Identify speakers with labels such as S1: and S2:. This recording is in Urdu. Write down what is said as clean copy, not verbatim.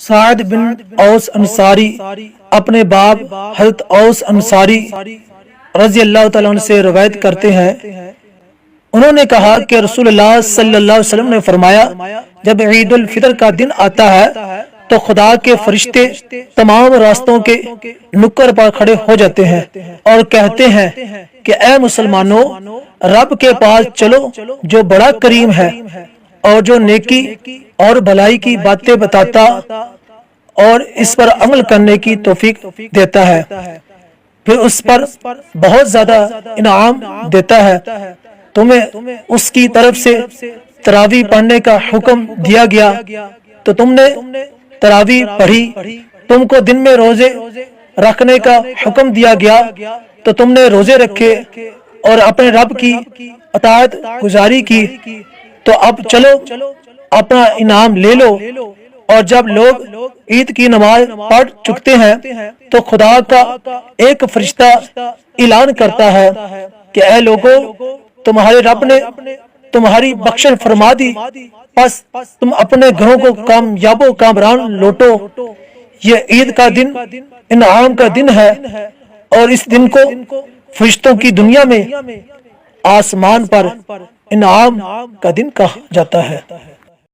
S1: سعد بن اوس انصاری اپنے باپ حضرت اوس انصاری رضی اللہ تعالیٰ عنہ سے روایت کرتے ہیں، انہوں نے کہا کہ رسول اللہ صلی اللہ علیہ وسلم نے فرمایا، جب عید الفطر کا دن آتا ہے تو خدا کے فرشتے تمام راستوں کے نکر پر کھڑے ہو جاتے ہیں اور کہتے ہیں کہ اے مسلمانوں، رب کے پاس چلو جو بڑا کریم ہے اور جو نیکی اور بھلائی کی باتیں بتاتا اور اس پر عمل کرنے کی توفیق دیتا ہے، پھر اس پر بہت زیادہ انعام دیتا ہے۔ تمہیں اس کی طرف سے تراویح پڑھنے کا حکم دیا گیا تو تم نے تراویح پڑھی، تم کو دن میں روزے رکھنے کا حکم دیا گیا تو تم نے روزے رکھے اور اپنے رب کی اطاعت گزاری کی، تو اب چلو اپنا انعام لے لو۔ اور جب لوگ عید کی نماز پڑھ چکتے ہیں تو خدا کا ایک فرشتہ اعلان کرتا ہے کہ اے لوگو، تمہارے رب نے تمہاری بخشش فرما دی، پس تم اپنے گھروں کو کامیاب و کامران لوٹو۔ یہ عید کا دن انعام کا دن ہے اور اس دن کو فرشتوں کی دنیا میں آسمان پر انعام کا دن کہا جاتا ہے۔